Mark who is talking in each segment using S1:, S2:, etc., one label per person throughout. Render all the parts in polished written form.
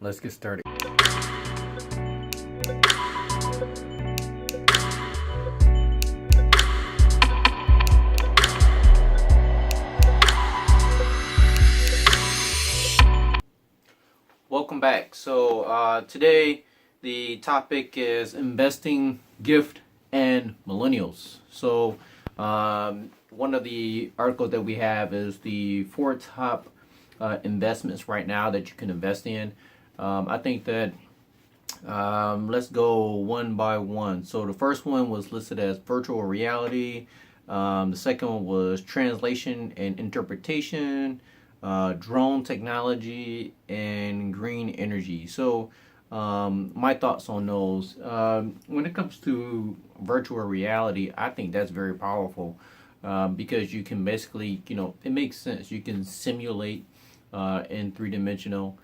S1: Let's get started. Welcome back. So today the topic is investing, gift, and millennials. So one of the articles that we have is the 4 top investments right now that you can invest in. I think that let's go one by one. So the first one was listed as virtual reality. The second one was translation and interpretation, drone technology, and green energy. So my thoughts on those. When it comes to virtual reality, I think that's very powerful because you can basically, it makes sense. You can simulate in three-dimensional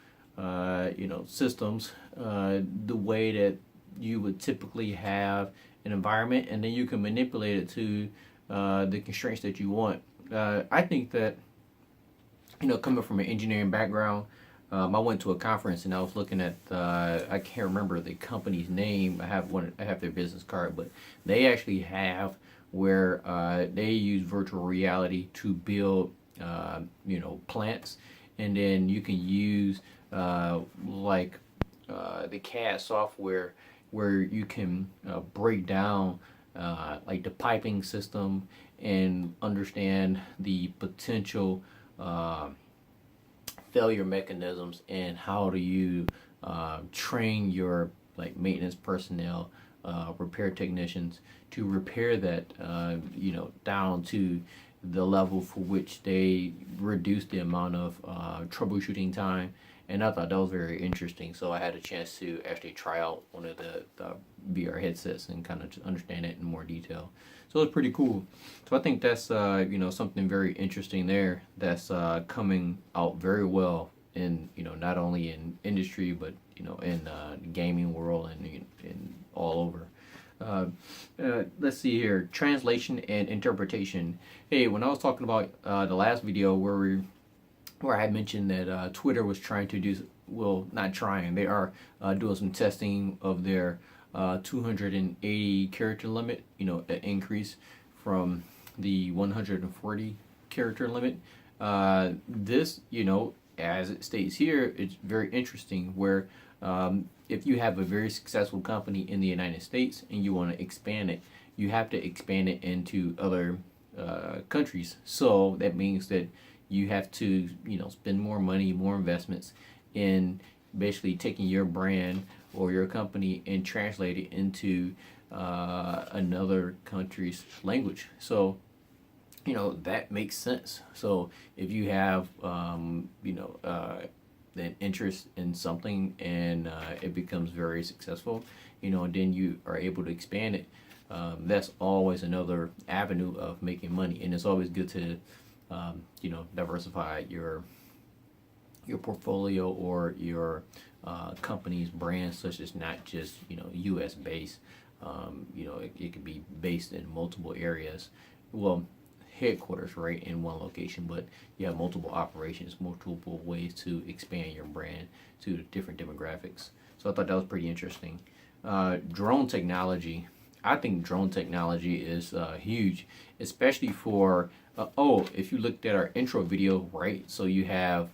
S1: systems the way that you would typically have an environment, and then you can manipulate it to the constraints that you want. I think that, coming from an engineering background, I went to a conference and I was looking at I can't remember the company's name. I have their business card, but they actually have where they use virtual reality to build plants, and then you can use the CAD software where you can break down like the piping system and understand the potential failure mechanisms and how do you train your maintenance personnel, repair technicians to repair that down to the level for which they reduce the amount of troubleshooting time. And I thought that was very interesting. So I had a chance to actually try out one of the VR headsets and kind of just understand it in more detail. So it's pretty cool. So I think that's something very interesting there that's coming out very well in not only in industry but in the gaming world and in all over. Let's see here, translation and interpretation. Hey, when I was talking about the last video where I mentioned that Twitter was trying to do, well, not trying, they are doing some testing of their 280 character limit, an increase from the 140 character limit. This, as it states here, it's very interesting where if you have a very successful company in the United States and you want to expand it, you have to expand it into other countries. So that means that you have to, spend more money, more investments in basically taking your brand or your company and translate it into another country's language. So, that makes sense. So if you have, an interest in something and it becomes very successful, and then you are able to expand it, that's always another avenue of making money. And it's always good to diversify your portfolio or your company's brand, such as not just U.S. based. It could be based in multiple areas. Well, headquarters right in one location, but you have multiple operations, multiple ways to expand your brand to different demographics. So I thought that was pretty interesting. Drone technology. I think drone technology is huge, especially for if you looked at our intro video, right? So you have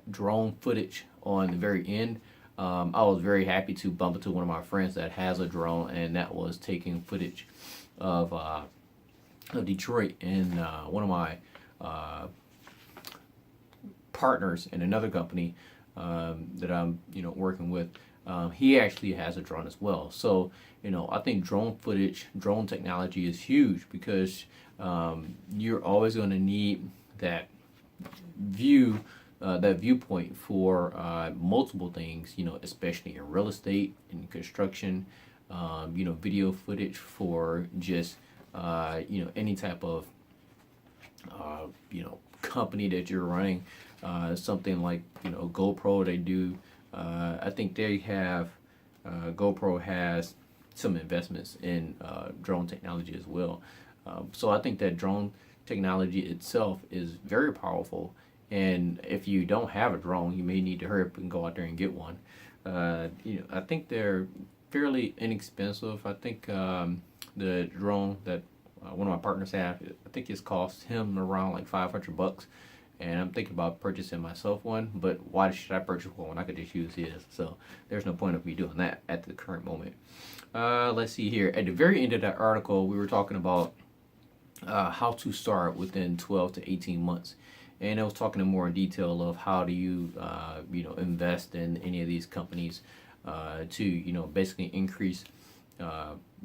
S1: drone footage on the very end. I was very happy to bump into one of my friends that has a drone, and that was taking footage of Detroit. And one of my partners in another company that I'm working with, he actually has a drone as well. So I think drone technology is huge because you're always going to need that viewpoint for multiple things, especially in real estate, in construction, video footage for just any type of company that you're running, something like GoPro. They do I think they have GoPro has some investments in drone technology as well. So I think that drone technology itself is very powerful, And if you don't have a drone, you may need to hurry up and go out there and get one. I think they're fairly inexpensive. I think the drone that one of my partners have, I think it's cost him around like $500. And I'm thinking about purchasing myself one, but why should I purchase one when I could just use his? So there's no point of me doing that at the current moment. Let's see here. At the very end of that article, we were talking about how to start within 12 to 18 months. And I was talking in more in detail of how do you, invest in any of these companies to, basically increase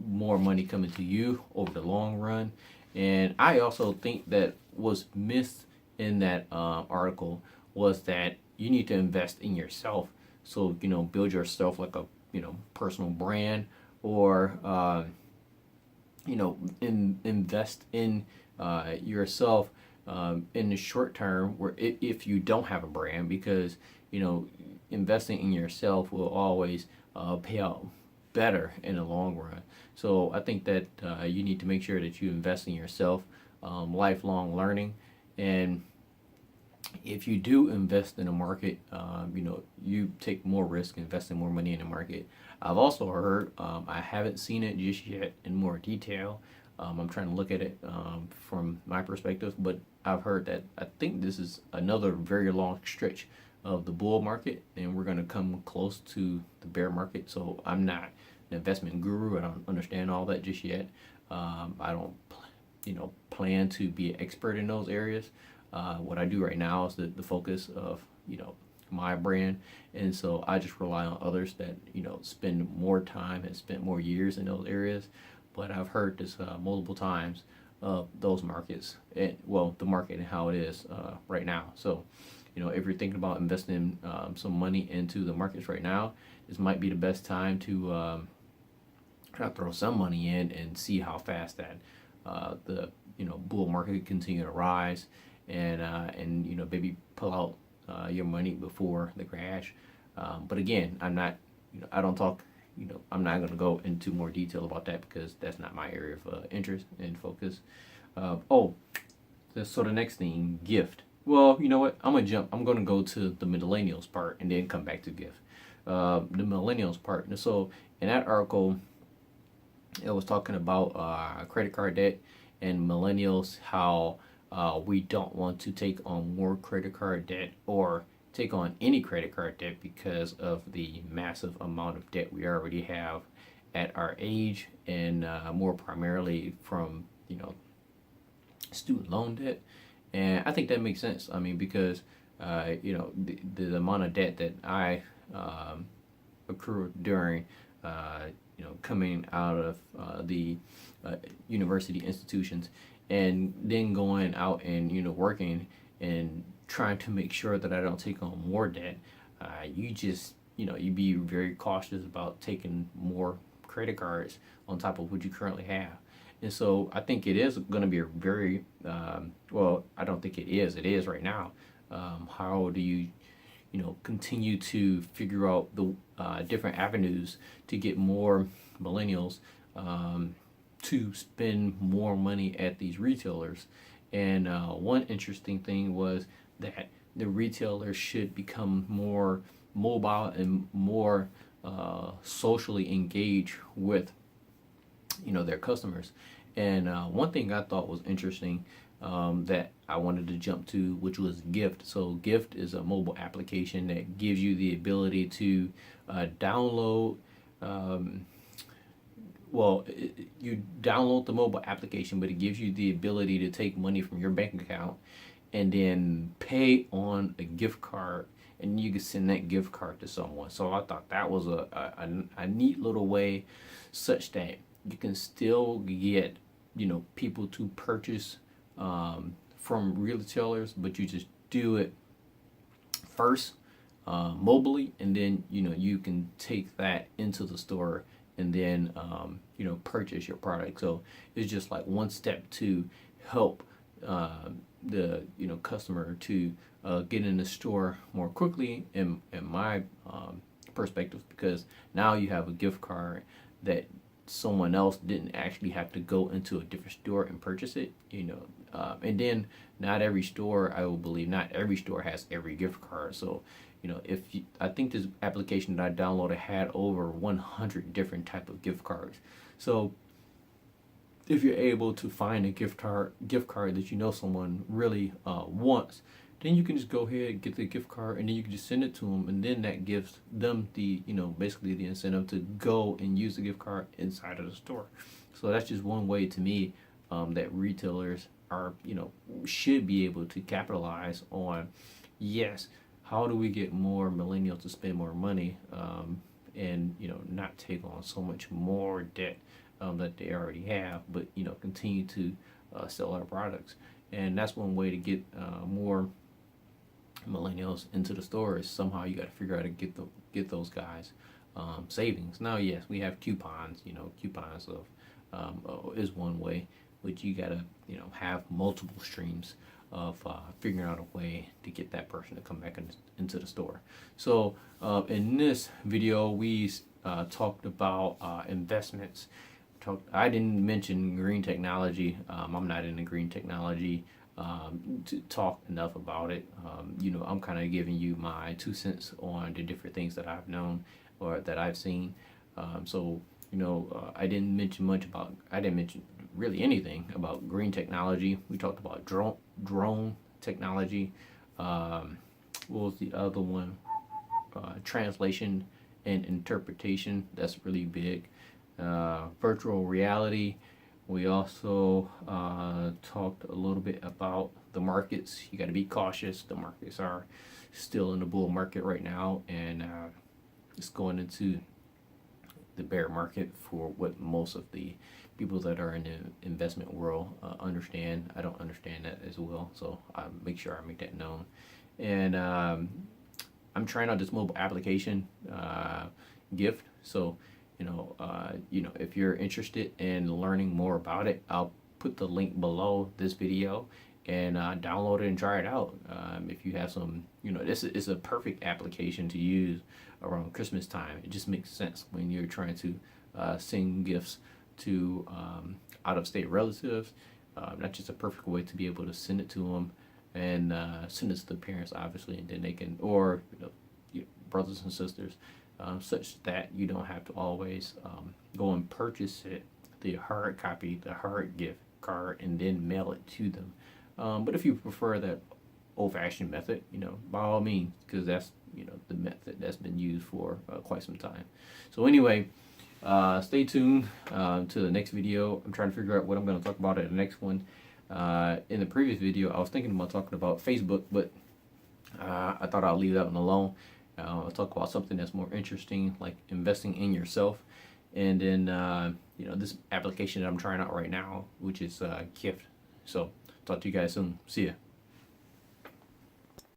S1: more money coming to you over the long run. And I also think that was missed in that article was that you need to invest in yourself. So, build yourself like a, personal brand, or, invest in yourself in the short term, where if you don't have a brand, because, investing in yourself will always pay out better in the long run. So I think that you need to make sure that you invest in yourself, lifelong learning. And if you do invest in a market, you take more risk, investing more money in the market. I've also heard, I haven't seen it just yet in more detail. I'm trying to look at it from my perspective, but I've heard that I think this is another very long stretch of the bull market, and we're going to come close to the bear market. So I'm not an investment guru. I don't understand all that just yet. I don't, plan to be an expert in those areas. What I do right now is the focus of, my brand. And so I just rely on others that, spend more time and spent more years in those areas. But I've heard this multiple times of those markets, and the market and how it is right now. So, if you're thinking about investing some money into the markets right now, this might be the best time to try to throw some money in and see how fast that the bull market continue to rise, and maybe pull out your money before the crash. But again, I don't talk. I'm not going to go into more detail about that because that's not my area of interest and focus. So the next thing, Gyft. Well, you know what? I'm going to go to the Millennials part and then come back to Gyft. The Millennials part. So in that article, it was talking about credit card debt and Millennials, how we don't want to take on more credit card debt or take on any credit card debt because of the massive amount of debt we already have at our age, and more primarily from student loan debt. And I think that makes sense. I mean, because the amount of debt that I accrued during coming out of the university institutions, and then going out and working and trying to make sure that I don't take on more debt. You just you be very cautious about taking more credit cards on top of what you currently have. And so I think it is going to be a very I don't think it is. It is right now. How do you continue to figure out the different avenues to get more millennials to spend more money at these retailers? And one interesting thing was that the retailers should become more mobile and more socially engaged with their customers. And one thing I thought was interesting that I wanted to jump to, which was Gyft. So Gyft is a mobile application that gives you the ability to download. You download the mobile application, but it gives you the ability to take money from your bank account and then pay on a gift card, and you can send that gift card to someone. So I thought that was a neat little way, such that you can still get people to purchase from retailers, but you just do it first mobily, and then you can take that into the store and then purchase your product. So it's just like one step to help the customer to get in the store more quickly, in my perspective, because now you have a gift card that someone else didn't actually have to go into a different store and purchase it, you know. And then not every store, I will believe, not every store has every gift card. So, you know, if you, I think this application that I downloaded had over 100 different type of gift cards. So if you're able to find a gift card that you know someone really wants, then you can just go ahead, get the gift card, and then you can just send it to them, and then that gives them the, you know, basically the incentive to go and use the gift card inside of the store. So that's just one way to me that retailers are, you know, should be able to capitalize on. Yes, how do we get more millennials to spend more money, and, you know, not take on so much more debt that they already have, but, you know, continue to sell our products. And that's one way to get more millennials into the store, is somehow you got to figure out how to get those guys savings. Now, yes, we have coupons. You know, coupons of is one way, but you got to, you know, have multiple streams of figuring out a way to get that person to come back into the store. So in this video, we talked about investments. I didn't mention green technology. I'm not into green technology to talk enough about it. You know, I'm kind of giving you my 2 cents on the different things that I've known or that I've seen. So, you know, I didn't mention really anything about green technology. We talked about drone technology. What was the other one? Translation and interpretation. That's really big. Virtual reality. We also talked a little bit about the markets. You got to be cautious. The markets are still in the bull market right now, and it's going into the bear market for what most of the people that are in the investment world understand. I don't understand that as well, so I make sure I make that known. And I'm trying out this mobile application, Gyft. So, you know, if you're interested in learning more about it, I'll put the link below this video, and download it and try it out. If you have some, you know, this is a perfect application to use around Christmas time. It just makes sense when you're trying to send gifts to out-of-state relatives. That's just a perfect way to be able to send it to them, and send it to the parents, obviously, and then they can, or, you know, brothers and sisters, such that you don't have to always go and purchase it, the hard copy, the hard gift card, and then mail it to them. But if you prefer that old-fashioned method, you know, by all means, because that's, you know, the method that's been used for quite some time. So anyway, stay tuned to the next video. I'm trying to figure out what I'm going to talk about in the next one. In the previous video, I was thinking about talking about Facebook, but I thought I'll leave that one alone. I'll talk about something that's more interesting, like investing in yourself. And then, you know, this application that I'm trying out right now, which is Gyft. So talk to you guys soon. See ya.